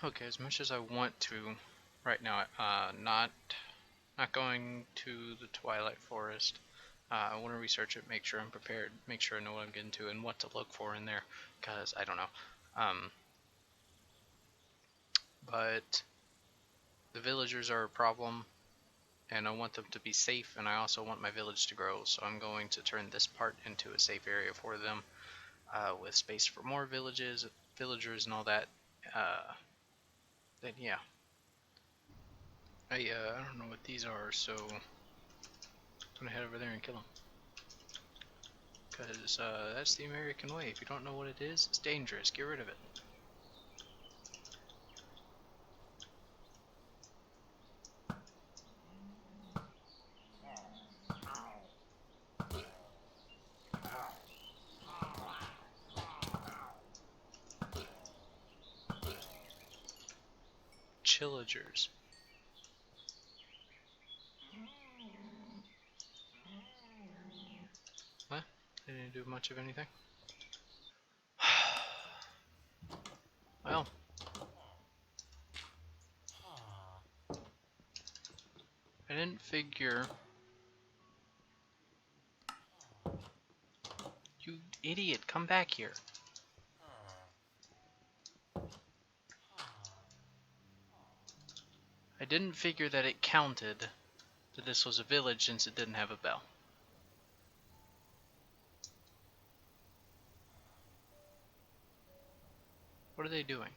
Okay, as much as I want to right now, not going to the Twilight Forest. I want to research it, make sure I'm prepared, make sure I know what I'm getting to and what to look for in there, because I don't know. But the villagers are a problem, and I want them to be safe, and I also want my village to grow, so I'm going to turn this part into a safe area for them, with space for more villagers and all that. Then yeah. I don't know what these are, so I'm gonna head over there and kill them. Because that's the American way. If you don't know what it is, it's dangerous. Get rid of it. Chillagers. What? They didn't do much of anything? Well. I didn't figure... You idiot, come back here. I didn't figure that it counted that this was a village since it didn't have a bell. What are they doing?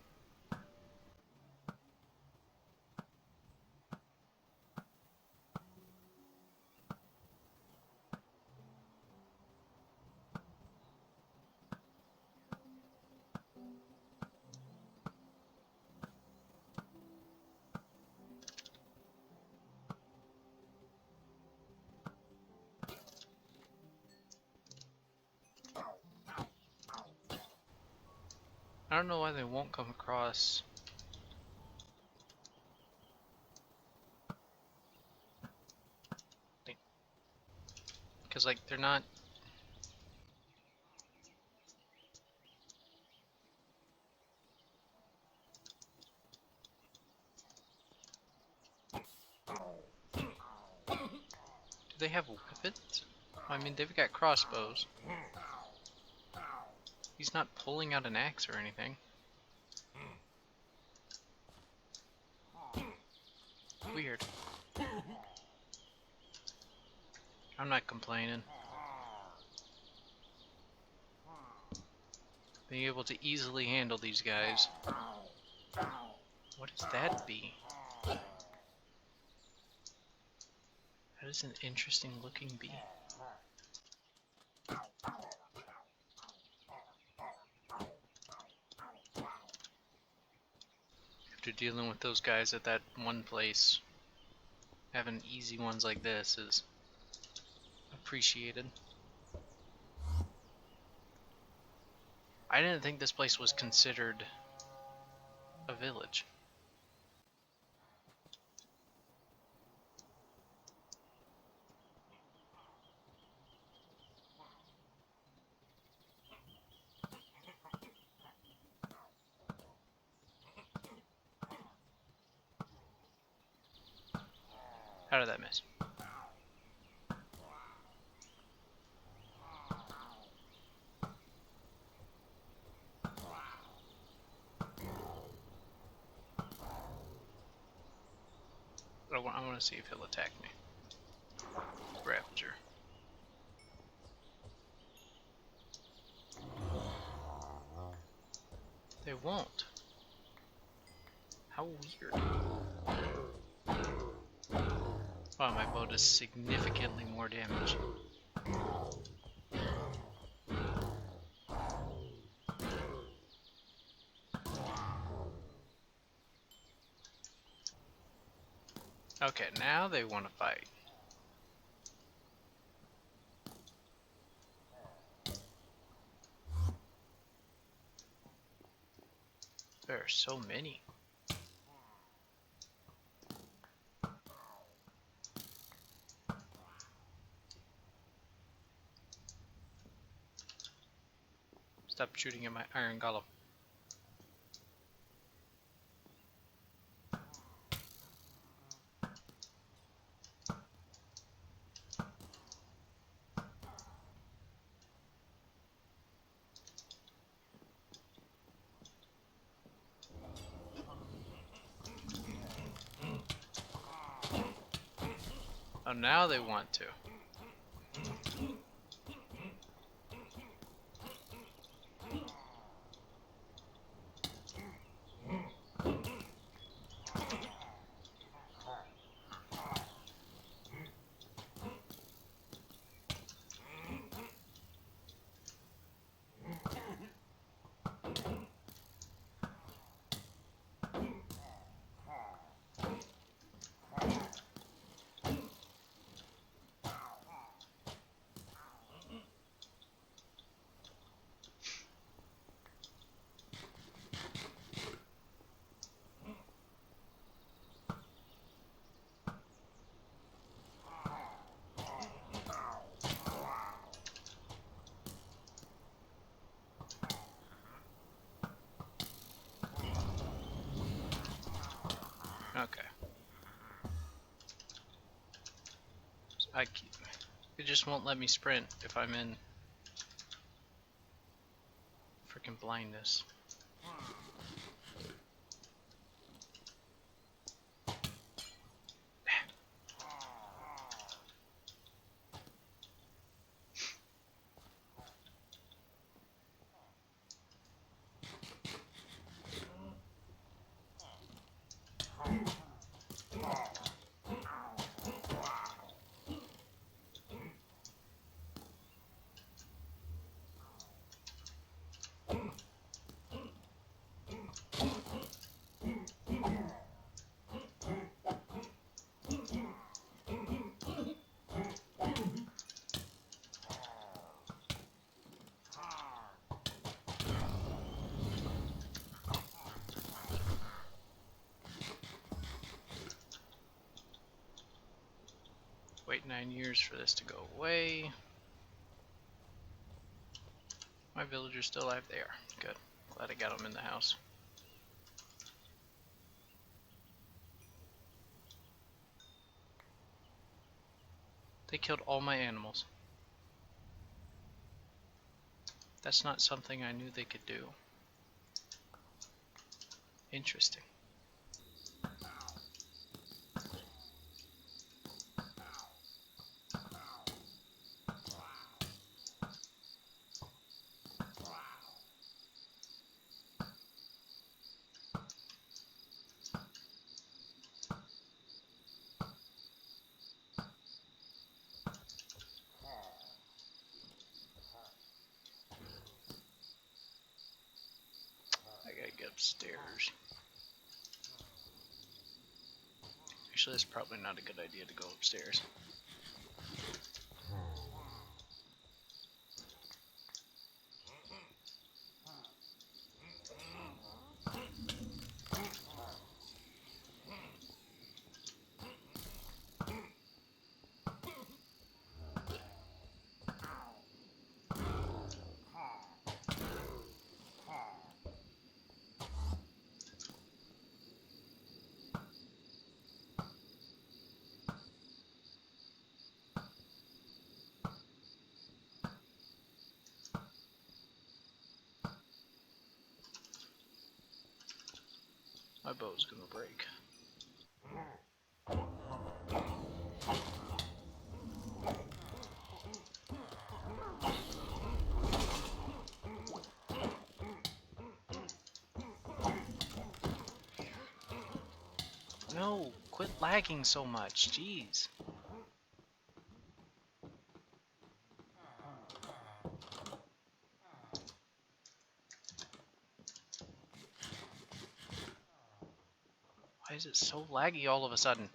I don't know why they won't come across. Because, like, they're not... Do they have weapons? I mean, they've got crossbows. He's not pulling out an axe or anything. Weird. I'm not complaining. Being able to easily handle these guys. What does that be? That is an interesting looking bee. After dealing with those guys at that one place, having easy ones like this is appreciated. I didn't think this place was considered a village. How did that miss? I want to see if he'll attack me. Raptor. They won't. How weird. Wow, my bow does significantly more damage. Okay, now they want to fight. There are so many. Stop shooting at my iron golem. Oh, now they want to. Okay. It just won't let me sprint if I'm in freaking blindness. Wait 9 years for this to go away. My villagers still alive? They are. Good. Glad I got them in the house. They killed all my animals. That's not something I knew they could do. Interesting. I gotta get upstairs. Actually, that's probably not a good idea to go upstairs. My bow's gonna break. No, quit lagging so much, jeez. Why is it so laggy all of a sudden?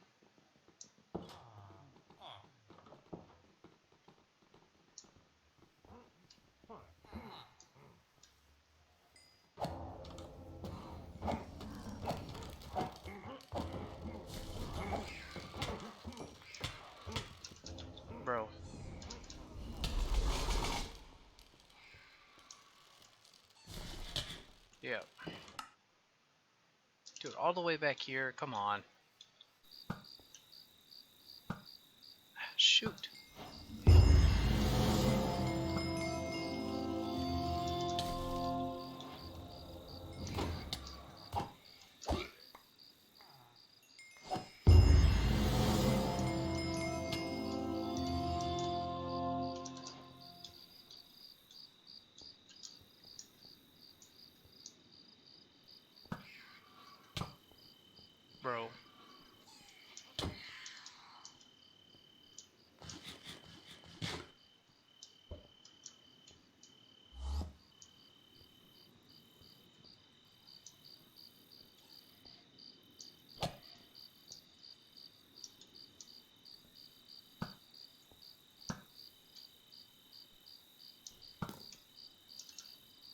Bro. Yeah. Dude, all the way back here, come on. Shoot.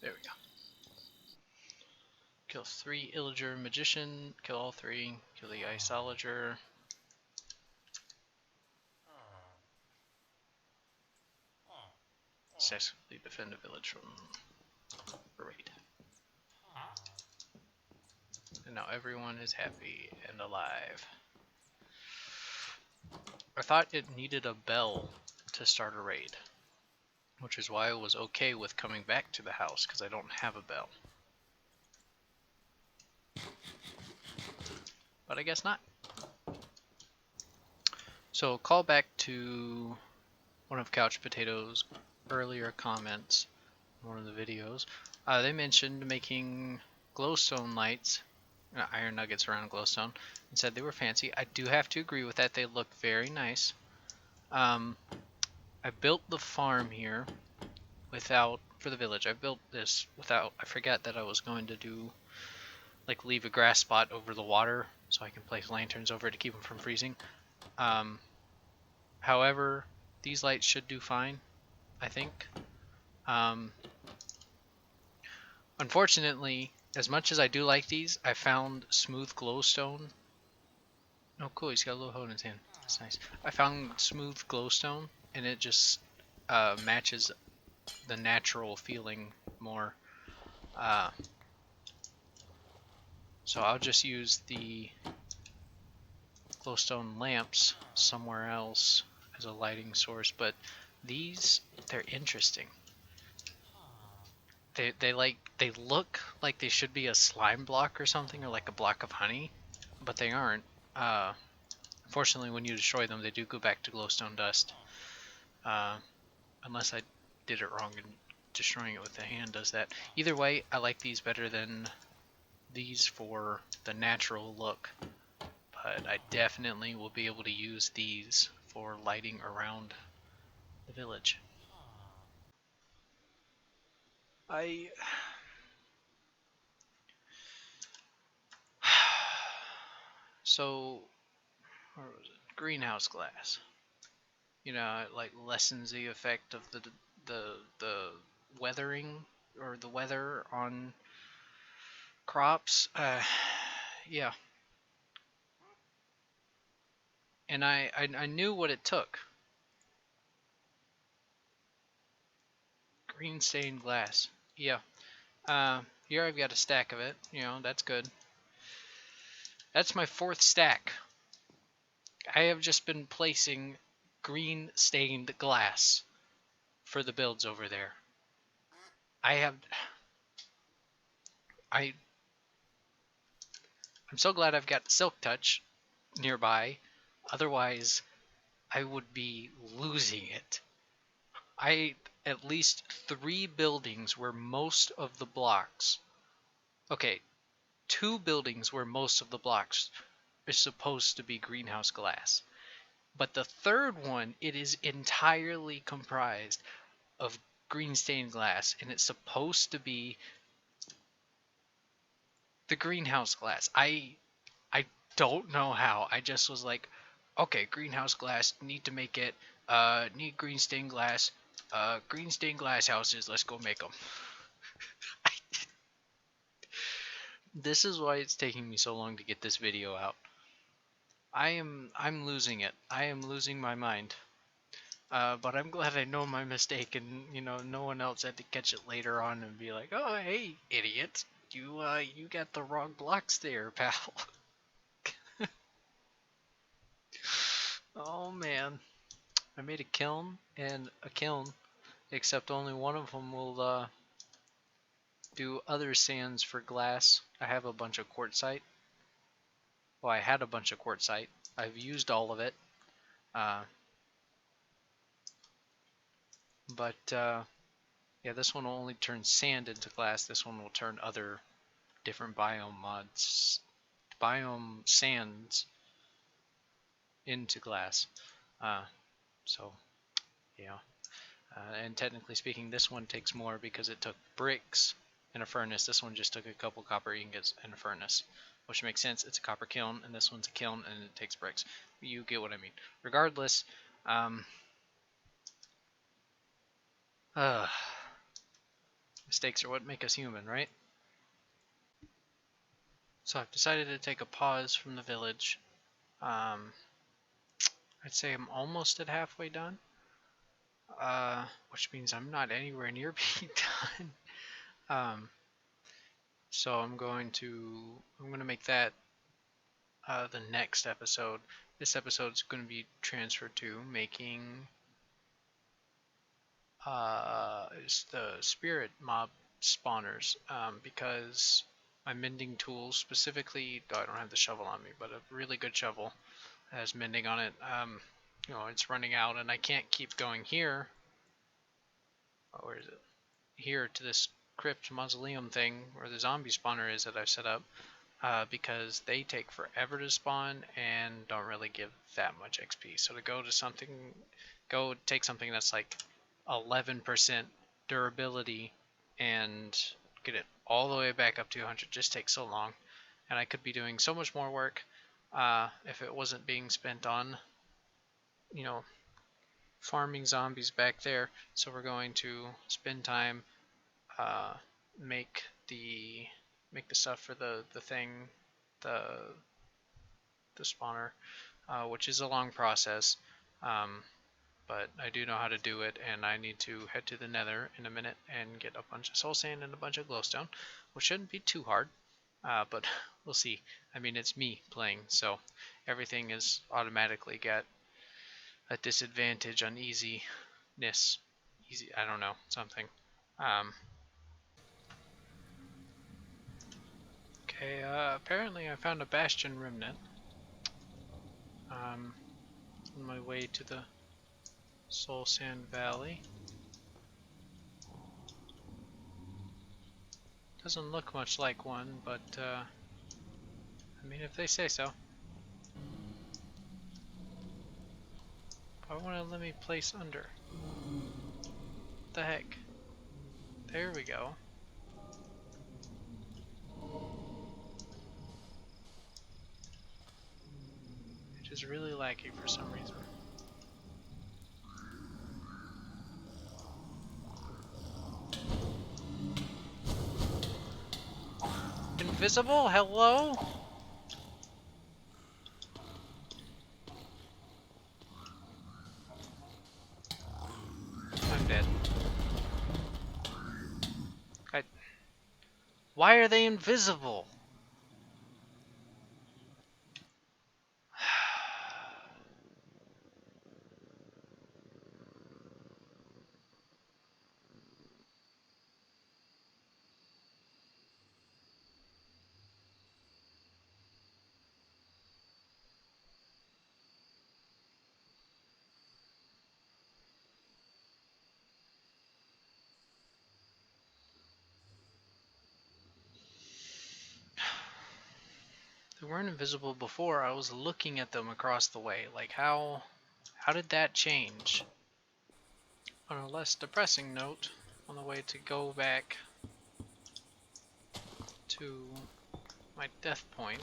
There we go. Kill 3 Illager Magician, kill all 3, kill the Isolager. Successfully defend a village from a raid. And now everyone is happy and alive. I thought it needed a bell to start a raid, which is why I was okay with coming back to the house, because I don't have a bell. But I guess not. So call back to one of Couch Potato's earlier comments in one of the videos. They mentioned making glowstone lights, iron nuggets around glowstone, and said they were fancy. I do have to agree with that. They look very nice. I built the farm here without, for the village, I built this without, I forgot that I was going to do, like, leave a grass spot over the water so I can place lanterns over it to keep them from freezing. However, these lights should do fine, I think. Unfortunately, as much as I do like these, I found smooth glowstone. Oh cool, he's got a little hole in his hand. That's nice. I found smooth glowstone, and it just matches the natural feeling more. So I'll just use the glowstone lamps somewhere else as a lighting source, but these, they're interesting. They look like they should be a slime block or something, or like a block of honey, but they aren't. Unfortunately, when you destroy them, they do go back to glowstone dust. Unless I did it wrong and destroying it with the hand does that. Either way, I like these better than these for the natural look, but I definitely will be able to use these for lighting around the village. So, where was it? Greenhouse glass. You know, it like lessens the effect of the weathering or the weather on crops. Yeah. And I knew what it took. Green stained glass. Yeah. Here I've got a stack of it. You know, that's good. That's my 4th stack. I have just been placing green stained glass for the builds over there. I'm so glad I've got Silk Touch nearby. Otherwise, I would be losing it. At least 3 buildings where most of the blocks. Okay, 2 buildings where most of the blocks is supposed to be greenhouse glass. But the 3rd one, it is entirely comprised of green stained glass, and it's supposed to be the greenhouse glass. I don't know how. I just was like, okay, greenhouse glass, need to make it. Need green stained glass. Green stained glass houses, let's go make them. This is why it's taking me so long to get this video out. I'm losing it. I am losing my mind. But I'm glad I know my mistake, and you know, no one else had to catch it later on and be like, "Oh, hey, idiot, you got the wrong blocks there, pal." Oh man, I made a kiln and a kiln, except only one of them will do other sands for glass. I have a bunch of quartzite. Well, I had a bunch of quartzite. I've used all of it. But yeah, this one will only turn sand into glass. This one will turn other different biome sands into glass. So yeah, and technically speaking, this one takes more because it took bricks and a furnace. This one just took a couple copper ingots and a furnace, which makes sense. It's a copper kiln, and this one's a kiln, and it takes bricks. You get what I mean. Regardless, Mistakes are what make us human, right? So I've decided to take a pause from the village. I'd say I'm almost at halfway done, which means I'm not anywhere near being done. Um, so I'm going to make that the next episode. This episode's going to be transferred to making the spirit mob spawners, because my mending tools, specifically, I don't have the shovel on me, but a really good shovel has mending on it. It's running out, and I can't keep going here. Oh, where is it? Here to this crypt mausoleum thing where the zombie spawner is that I've set up, because they take forever to spawn and don't really give that much XP. So to go take something that's like 11% durability and get it all the way back up to 100 just takes so long. And I could be doing so much more work if it wasn't being spent on, farming zombies back there. So we're going to spend time uh, make the stuff for the thing, the spawner, which is a long process, but I do know how to do it, and I need to head to the Nether in a minute and get a bunch of soul sand and a bunch of glowstone, which shouldn't be too hard, but we'll see. I mean, it's me playing, so everything is automatically got a disadvantage on easiness. Easy, I don't know, something. Um, okay, apparently I found a bastion remnant. On my way to the Soul Sand Valley. Doesn't look much like one, but I mean, if they say so. I want to let me place under. What the heck? There we go. It is really laggy for some reason. Invisible? Hello? I'm dead. Why are they invisible? They weren't invisible before. I was looking at them across the way. Like, how did that change? On a less depressing note, on the way to go back to my death point.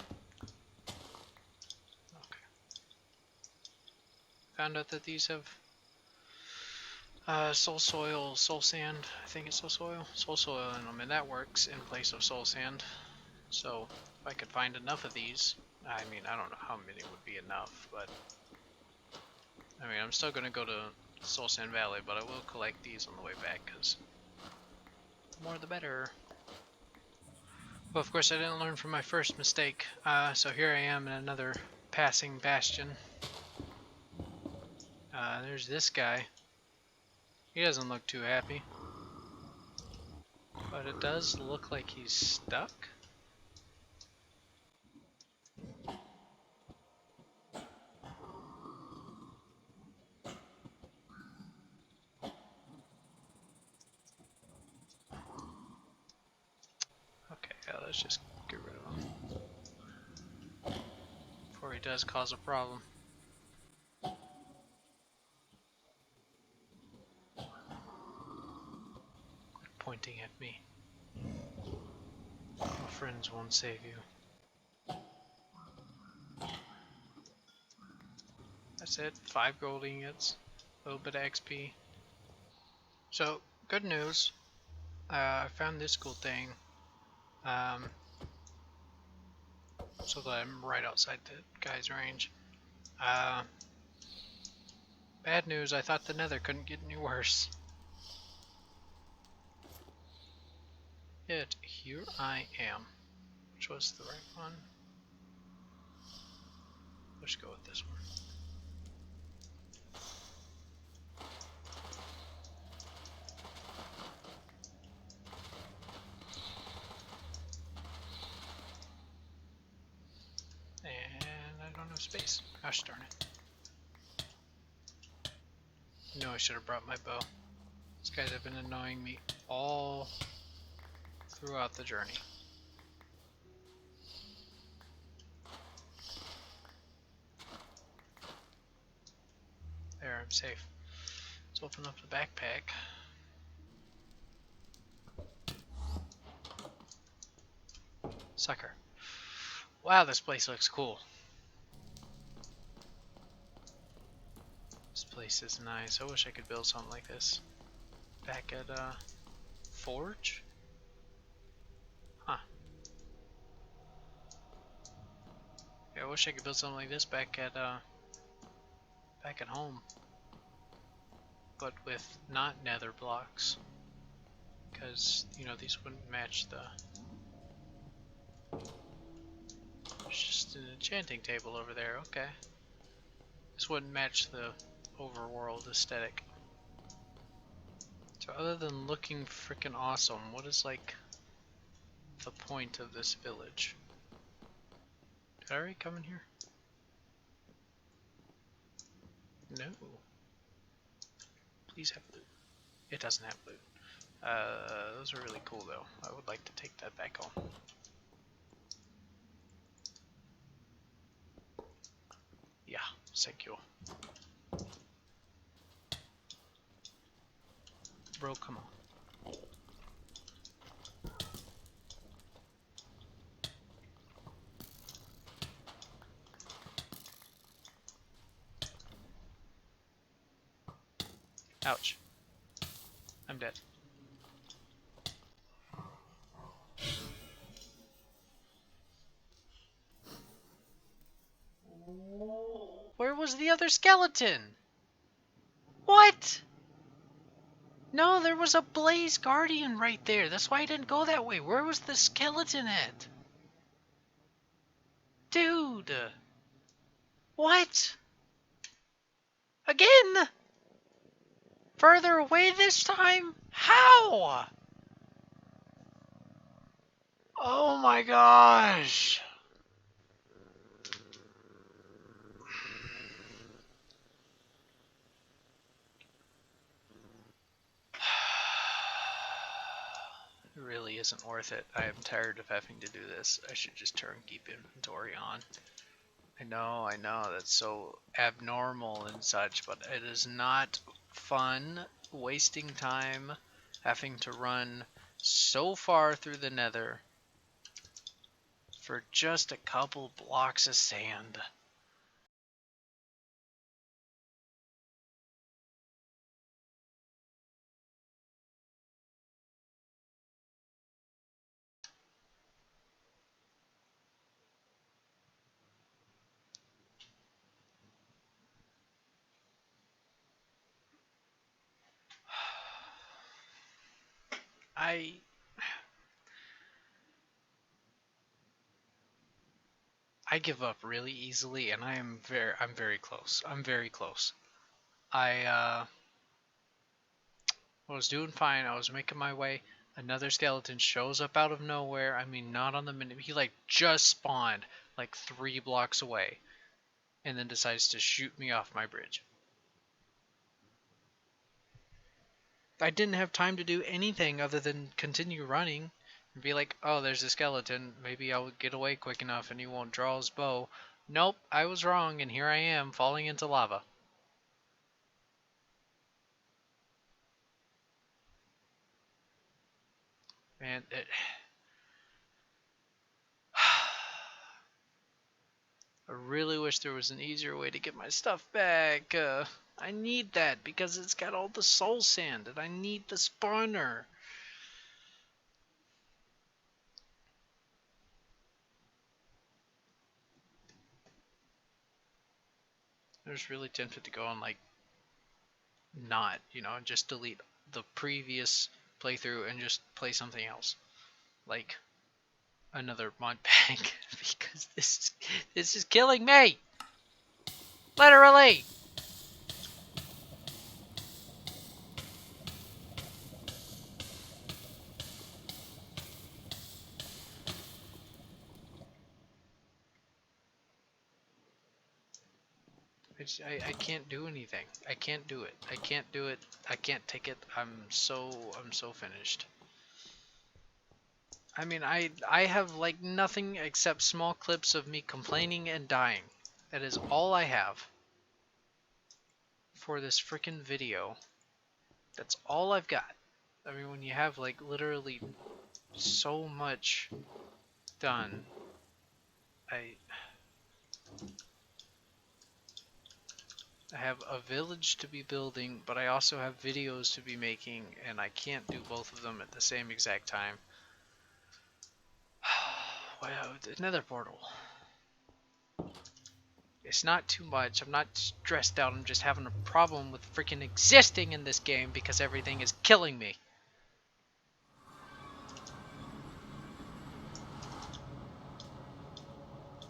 Okay. Found out that these have soul soil, soul sand. I think it's soul soil in them, and that works in place of soul sand. So if I could find enough of these, I mean, I don't know how many would be enough, but I mean, I'm still gonna go to Soul Sand Valley, but I will collect these on the way back, because the more the better. Well, of course, I didn't learn from my first mistake, so here I am in another passing bastion. There's this guy. He doesn't look too happy, but it does look like he's stuck. Okay, yeah, let's just get rid of him before he does cause a problem. Quit pointing at me. My friends won't save you. That's it, 5 gold ingots, a little bit of XP. So, good news. I found this cool thing. Um, so that I'm right outside the guy's range. Bad news, I thought the nether couldn't get any worse. Yet, here I am. Which was the right one? Let's go with this one. And I don't have space. Gosh darn it. No, I should have brought my bow. These guys have been annoying me all throughout the journey. There, I'm safe. Let's open up the backpack. Sucker. Wow, this place looks cool. This place is nice. I wish I could build something like this. Back at, Forge? Huh. Yeah, I wish I could build something like this back at home. But with not nether blocks. Because, you know, these wouldn't match the... There's just an enchanting table over there, okay. This wouldn't match the overworld aesthetic. So other than looking freaking awesome, what is like the point of this village? Did I already come in here? No. Please have loot. It doesn't have loot. Those are really cool though. I would like to take that back home. Yeah, thank you. Bro, come on. Ouch. I'm dead. Where was the other skeleton? What? No, there was a Blaze Guardian right there. That's why I didn't go that way. Where was the skeleton at? Dude. What? Again? Further away this time? How? Oh my gosh. It really isn't worth it. I am tired of having to do this. I should just turn keep inventory on. I know, that's so abnormal and such, but it is not fun wasting time having to run so far through the nether for just a couple blocks of sand. I I give up really easily, and I'm very close. I'm very close. I was doing fine. I was making my way. Another skeleton shows up out of nowhere. I mean, not on the minute. He like just spawned like 3 blocks away, and then decides to shoot me off my bridge. I didn't have time to do anything other than continue running and be like, oh, there's a skeleton. Maybe I'll get away quick enough and he won't draw his bow. Nope, I was wrong, and here I am falling into lava. Man, I really wish there was an easier way to get my stuff back. I need that because it's got all the soul sand and I need the spawner. I was really tempted to go on like not, just delete the previous playthrough and just play something else, like another mod pack, because this is killing me, literally. I can't do anything. I can't do it. I can't do it. I can't take it. I'm so finished. I mean, I have like nothing except small clips of me complaining and dying. That is all I have for this freaking video. That's all I've got. I mean, when you have like literally so much done, I I have a village to be building, but I also have videos to be making, and I can't do both of them at the same exact time. Wow, the nether portal. It's not too much. I'm not stressed out. I'm just having a problem with freaking existing in this game because everything is killing me.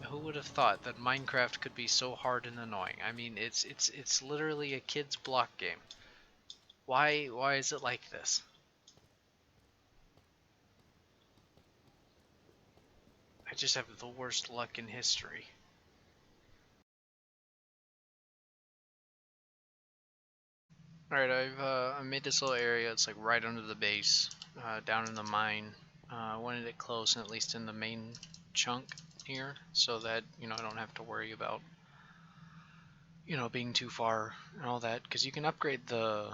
Who would have thought that Minecraft could be so hard and annoying? I mean, it's literally a kid's block game. Why is it like this? I just have the worst luck in history. Alright, I made this little area. It's like right under the base, down in the mine. I wanted it close and at least in the main chunk here, so that I don't have to worry about being too far and all that. Because you can upgrade the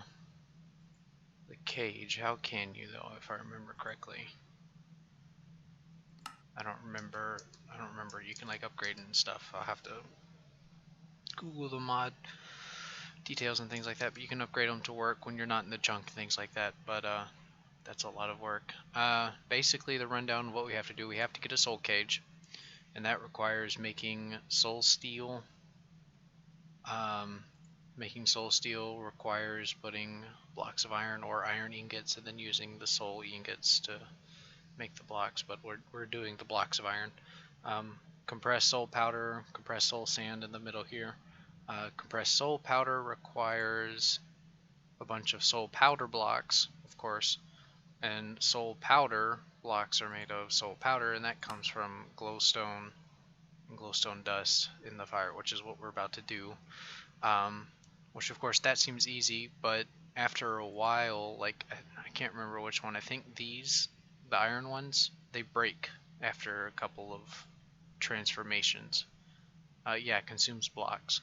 cage. How can you though? If I remember correctly, I don't remember. You can like upgrade and stuff. I'll have to Google the mod details and things like that. But you can upgrade them to work when you're not in the chunk, things like that. But that's a lot of work. Basically, the rundown of what we have to do, we have to get a soul cage, and that requires making soul steel. Making soul steel requires putting blocks of iron or iron ingots, and then using the soul ingots to make the blocks. But we're doing the blocks of iron. Compressed soul powder, compressed soul sand in the middle here. Compressed soul powder requires a bunch of soul powder blocks, of course. And soul powder blocks are made of soul powder, and that comes from glowstone and glowstone dust in the fire, which is what we're about to do. Which of course that seems easy, but after a while, like I can't remember which one. I think the iron ones, they break after a couple of transformations. Yeah, it consumes blocks.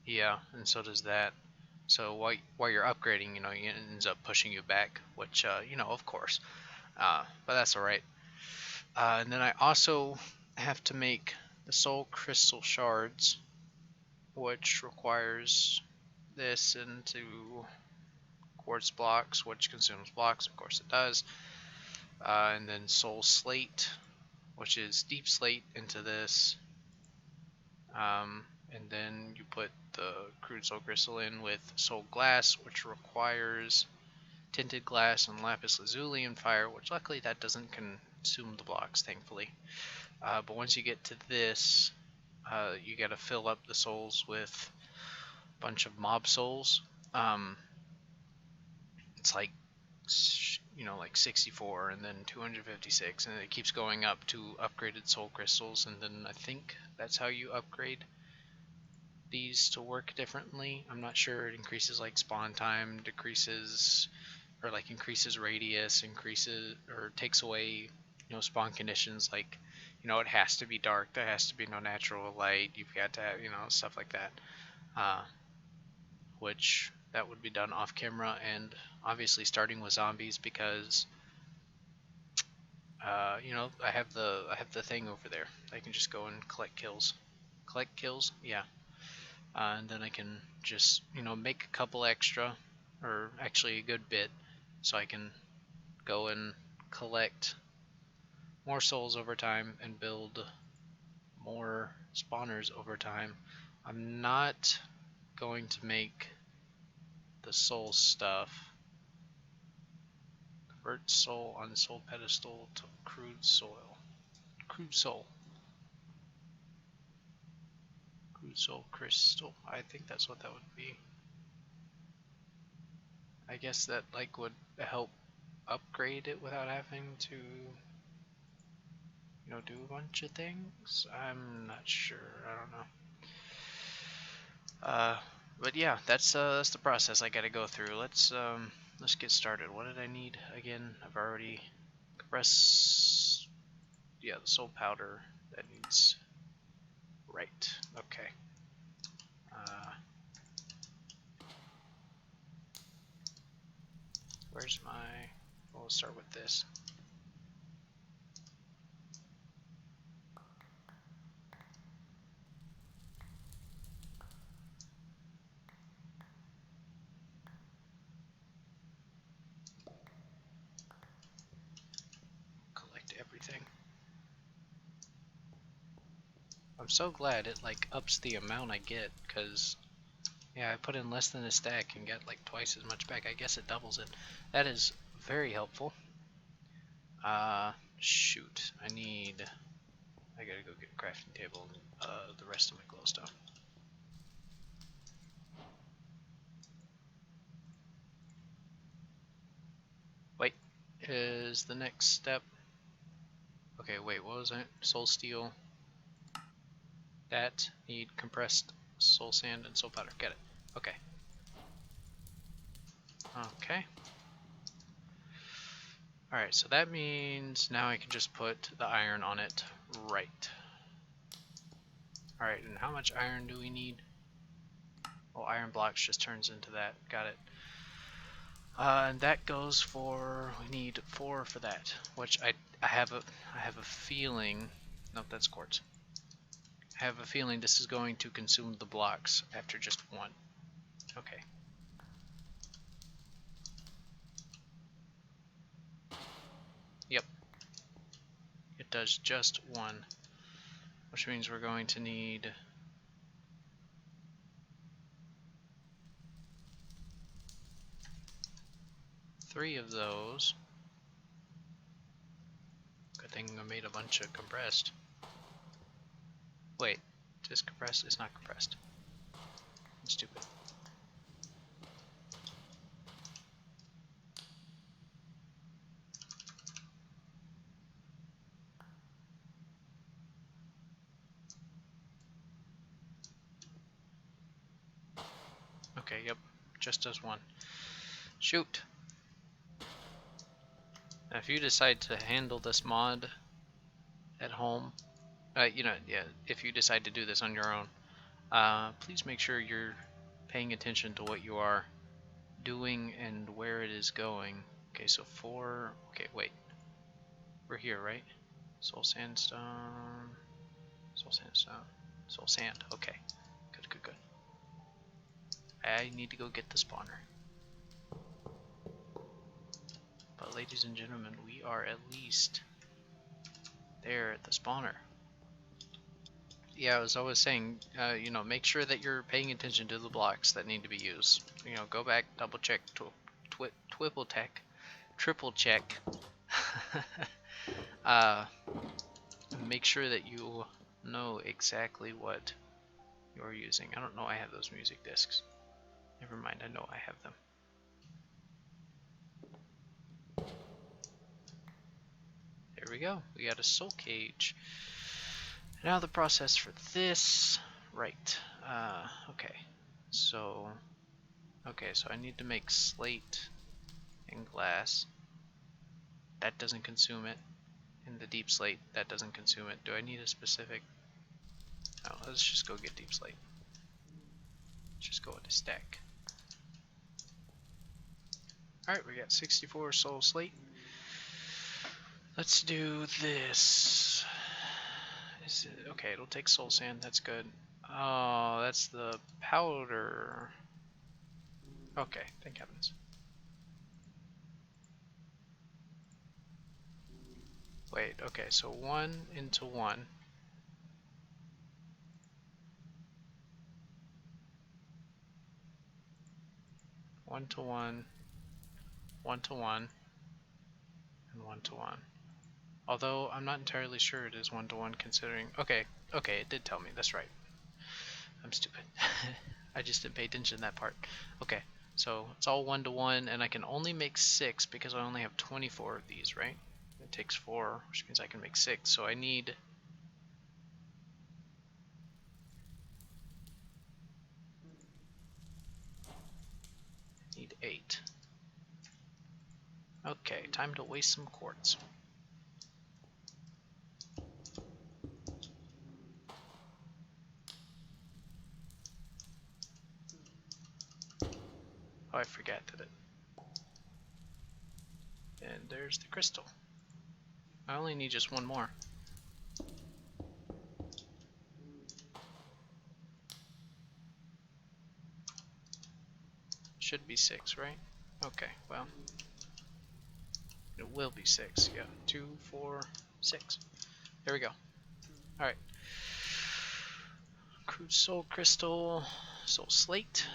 Yeah, and so does that. So while you're upgrading, it ends up pushing you back, which of course. But that's alright. And then I also have to make the soul crystal shards, which requires this into quartz blocks, which consumes blocks, of course it does. And then soul slate, which is deep slate, into this. And then you put the crude soul crystal in with soul glass, which requires tinted glass and lapis lazuli and fire, which luckily that doesn't consume the blocks, thankfully. But once you get to this, you gotta fill up the souls with a bunch of mob souls. It's like, like 64 and then 256, and it keeps going up to upgraded soul crystals, and then I think that's how you upgrade these to work differently. I'm not sure. It increases like spawn time, decreases, or like increases radius, increases or takes away spawn conditions, like it has to be dark, there has to be no natural light, you've got to have stuff like that, which that would be done off camera, and obviously starting with zombies, because I have the thing over there. I can just go and collect kills, yeah. And then I can just make a couple extra, or actually a good bit, so I can go and collect more souls over time and build more spawners over time. I'm not going to make the soul stuff. Convert soul on soul pedestal to crude soil. Crude soul. Crude soul crystal. I think that's what that would be. I guess that like would help upgrade it without having to, you know, do a bunch of things. I'm not sure. I don't know. But yeah, that's the process I gotta go through. Let's get started. What did I need again? I've already compressed. Yeah, the soul powder that needs. Right. Okay. Where's my? Well, we'll start with this. Collect everything. I'm so glad it like ups the amount I get, because yeah, I put in less than a stack and get like twice as much back. I guess it doubles it. That is very helpful. Shoot. I gotta go get a crafting table and the rest of my glowstone. Wait, is the next step? Okay, wait, what was it? Soul steel. That need compressed soul sand and soul powder. Get it. Okay. Okay. Alright, so that means now I can just put the iron on it. Right. Alright, and how much iron do we need? Oh, iron blocks just turns into that. Got it. And that goes for, we need 4 for that, which I have a feeling, nope, that's quartz. I have a feeling this is going to consume the blocks after just 1. Okay. Yep. It does just 1, which means we're going to need 3 of those. Good thing I made a bunch of compressed. Wait, is compressed? It's not compressed. I'm stupid. Okay, yep, just does 1. Shoot! Now if you decide to handle this mod at home, you know, yeah, if you decide to do this on your own, please make sure you're paying attention to what you are doing and where it is going. Okay, so 4, okay, wait. We're here, right? Soul sandstone, soul sandstone, soul sand, okay. Good, good, good. I need to go get the spawner. But ladies and gentlemen, we are at least there at the spawner. Yeah, as I was saying, you know, make sure that you're paying attention to the blocks that need to be used. You know, go back, double check, triple check. Make sure that you know exactly what you're using. I don't know I have those music discs. Never mind, I know I have them. There we go. We got a soul cage. Now the process for this. Right. Okay. So I need to make slate and glass. That doesn't consume it. And the deep slate, that doesn't consume it. Do I need a specific? No, let's just go get deep slate. Let's just go with a stack. Alright, we got 64 soul slate. Let's do this. Okay, it'll take soul sand, that's good. Oh, that's the powder. Okay, thank heavens. Wait, okay, so 1 into 1. 1 to 1, 1 to 1, and 1 to 1. Although I'm not entirely sure it is 1 to 1 considering. Okay, it did tell me. That's right. I'm stupid. I just didn't pay attention to that part. Okay, so it's all 1 to 1, and I can only make 6 because I only have 24 of these, right? It takes 4, which means I can make 6. So I need 8. Okay, time to waste some quartz. Oh, I forgot that it. And there's the crystal. I only need just one more. Should be 6, right? Okay, well. It will be 6, yeah. 2, 4, 6. There we go. Alright. Crude soul crystal, soul slate.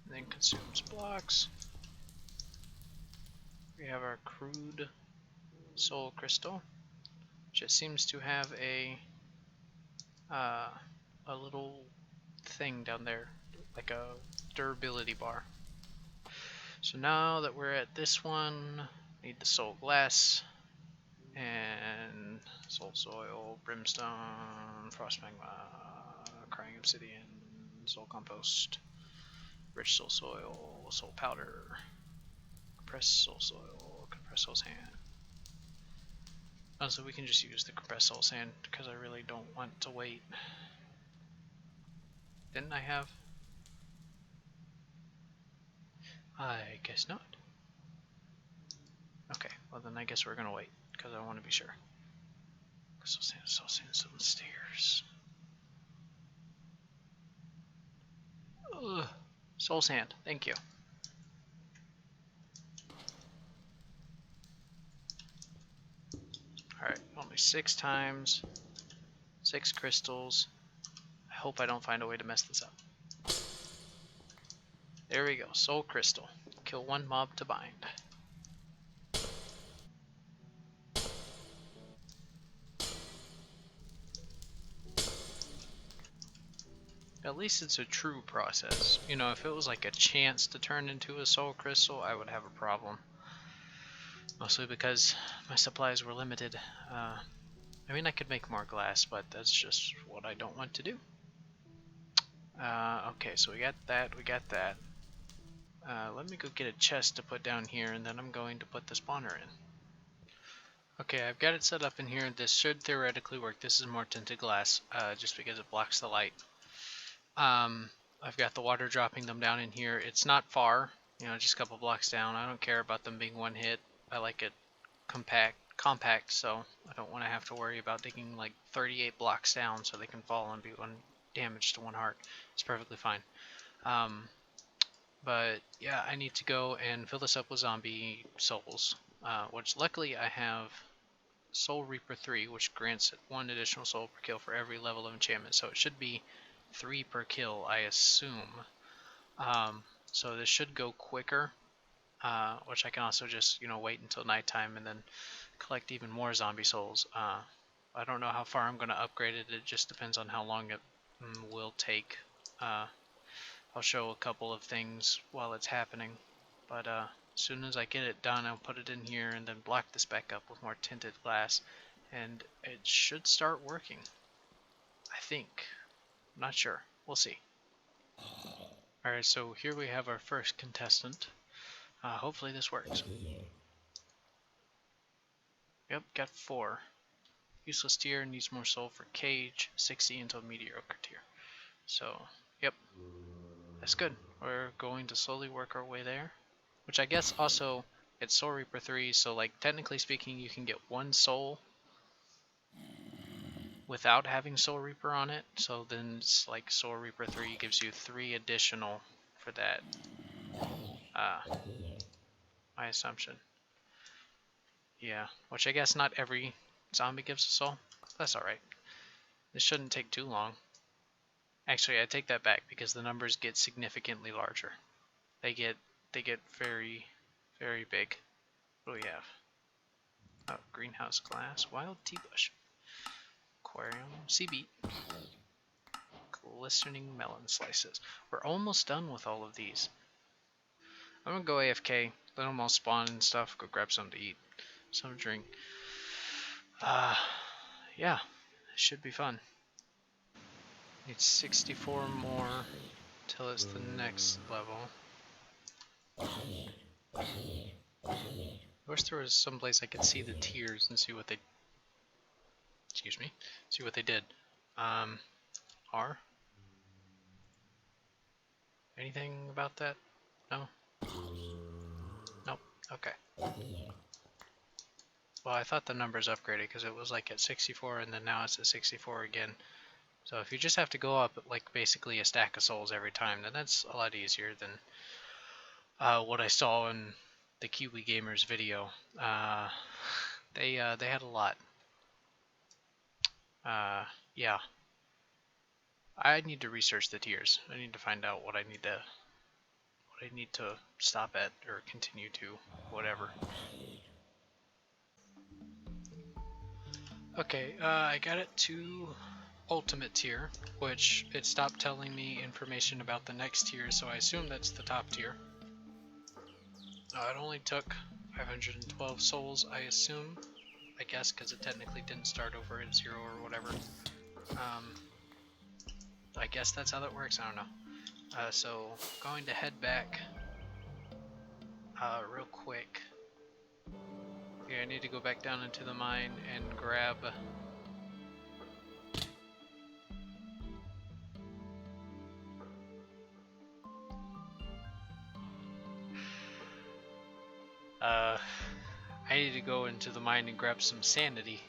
And then consumes blocks. We have our crude soul crystal, which it seems to have a little thing down there, like a durability bar. So now that we're at this one, need the soul glass and soul soil, brimstone, frost magma, crying obsidian, soul compost, rich soul soil, soul powder, compressed soul soil, compressed soul sand. Also, we can just use the compressed soul sand because I really don't want to wait. Didn't I have? I guess not. Okay, well then I guess we're gonna wait because I want to be sure. Soul sand, some stairs. Ugh. Soul sand, thank you. Alright, only 6 times, 6 crystals. I hope I don't find a way to mess this up. There we go, soul crystal. Kill 1 mob to bind. At least it's a true process. You know, if it was like a chance to turn into a soul crystal, I would have a problem. Mostly because my supplies were limited. I mean, I could make more glass, but that's just what I don't want to do. Okay, so we got that, let me go get a chest to put down here, and then I'm going to put the spawner in. Okay, I've got it set up in here. This should theoretically work. This is more tinted glass, just because it blocks the light. I've got the water dropping them down in here. It's not far, you know, just a couple blocks down. I don't care about them being one hit. I like it compact, so I don't want to have to worry about digging like 38 blocks down so they can fall and be one damage to 1 heart. It's perfectly fine. But yeah, I need to go and fill this up with zombie souls, which luckily I have Soul Reaper 3, which grants 1 additional soul per kill for every level of enchantment, so it should be 3 per kill, I assume. So this should go quicker, which I can also just, you know, wait until nighttime and then collect even more zombie souls. I don't know how far I'm going to upgrade it. It just depends on how long it will take. I'll show a couple of things while it's happening, but as soon as I get it done, I'll put it in here and then block this back up with more tinted glass, and it should start working. I think. I'm not sure. We'll see. Alright, so here we have our first contestant. Hopefully this works. Yep, got 4. Useless tier, needs more soul for cage, 60 until mediocre tier. So, yep. That's good. We're going to slowly work our way there. Which I guess also, it's Soul Reaper 3, so like technically speaking you can get 1 soul without having Soul Reaper on it. So then it's like Soul Reaper 3 gives you 3 additional for that. My assumption. Yeah, which I guess not every Zombie gives a soul? That's alright. This shouldn't take too long. Actually, I take that back because the numbers get significantly larger. They get very, very big. What do we have? Oh, greenhouse glass, wild tea bush, aquarium, sea beet, glistening melon slices. We're almost done with all of these. I'm gonna go AFK, let them all spawn and stuff, go grab something to eat, some to drink. Yeah, it should be fun. Need 64 more till it's the next level. I wish there was some place I could see the tiers and see what they, excuse me, see what they did. R? Anything about that? No? Nope. Okay. Well, I thought the numbers upgraded because it was like at 64 and then now it's at 64 again. So if you just have to go up like basically a stack of souls every time, then that's a lot easier than what I saw in the Kiwi Gamers video. They had a lot. Yeah. I need to research the tiers. I need to find out what I need to stop at or continue to, whatever. Okay, I got it to ultimate tier, which it stopped telling me information about the next tier, so I assume that's the top tier. It only took 512 souls, I assume. I guess, because it technically didn't start over at 0 or whatever. I guess that's how that works, I don't know. So, going to head back real quick. Yeah, I need to go back down into the mine and grab I need to go into the mine and grab some sanity.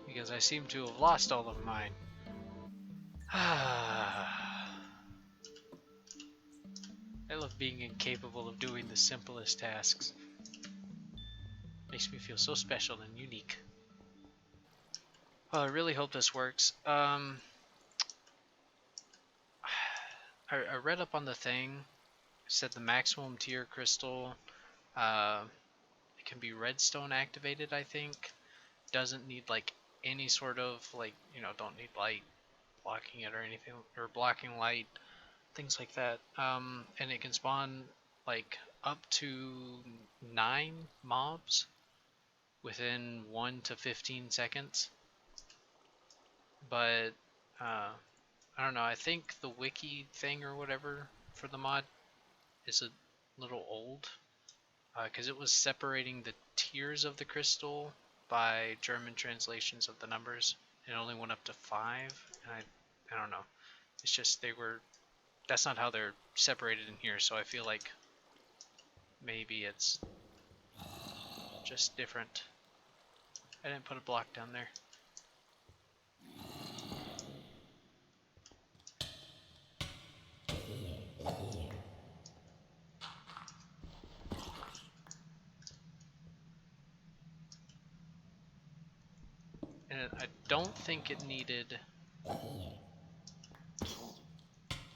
Because I seem to have lost all of mine. I love being incapable of doing the simplest tasks. Makes me feel so special and unique. Well, I really hope this works. I read up on the thing. It said the maximum tier crystal, it can be redstone activated, I think. Doesn't need like any sort of like, don't need light blocking it or anything, or blocking light, things like that. And it can spawn like up to 9 mobs within 1 to 15 seconds. But I don't know, I think the wiki thing or whatever for the mod is a little old, because it was separating the tiers of the crystal by German translations of the numbers. It only went up to 5, and I don't know. It's just that's not how they're separated in here, so I feel like maybe it's just different. I didn't put a block down there. And I don't think it needed...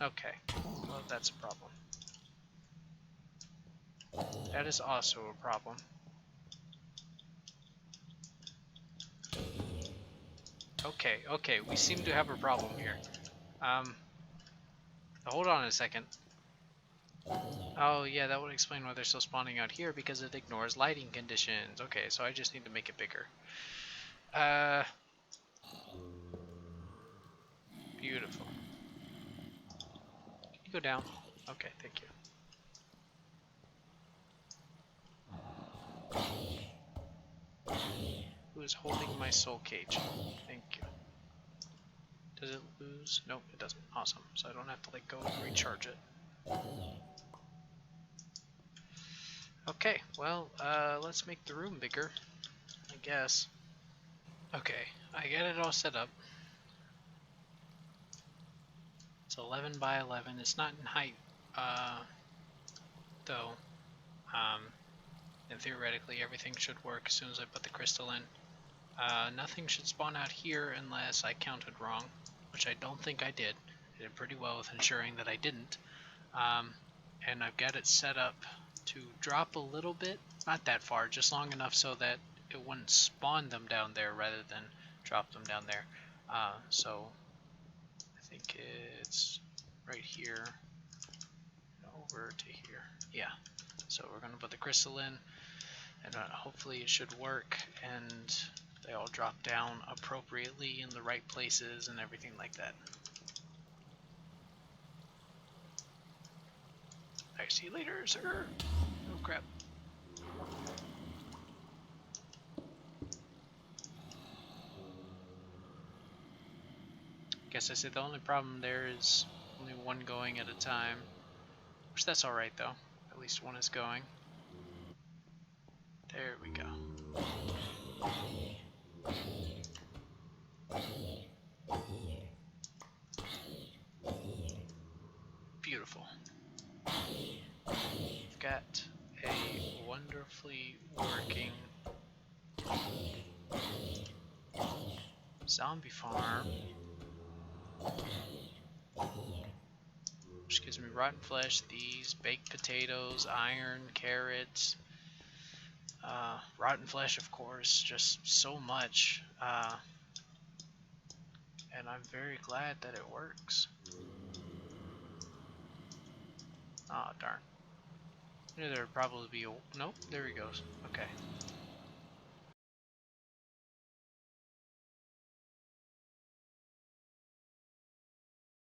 Okay, well that's a problem. That is also a problem. Okay, we seem to have a problem here. Hold on a second. Oh yeah, that would explain why they're still spawning out here, because it ignores lighting conditions. Okay, so I just need to make it bigger. Beautiful. Can you go down? Okay, thank you. Who is holding my soul cage? Thank you. Does it lose? Nope, it doesn't. Awesome. So I don't have to like go and recharge it. Okay, well, let's make the room bigger, I guess. Okay, I got it all set up. It's 11 by 11. It's not in height, though. and theoretically everything should work as soon as I put the crystal in. Nothing should spawn out here unless I counted wrong, which I don't think I did. I did pretty well with ensuring that I didn't. And I've got it set up to drop a little bit, not that far, just long enough so that it wouldn't spawn them down there rather than drop them down there. So I think it's right here over to here. Yeah. So we're gonna put the crystal in, and hopefully it should work, and they all drop down appropriately in the right places and everything like that. I see you later, sir. Oh crap. Guess I said the only problem there is only one going at a time. Which that's alright though. At least one is going. There we go. Beautiful. We've got a wonderfully working zombie farm, which gives me rotten flesh, these, baked potatoes, iron, carrots, rotten flesh of course, just so much, and I'm very glad that it works. Ah, darn. I knew there would probably be a... Nope, there he goes. Okay.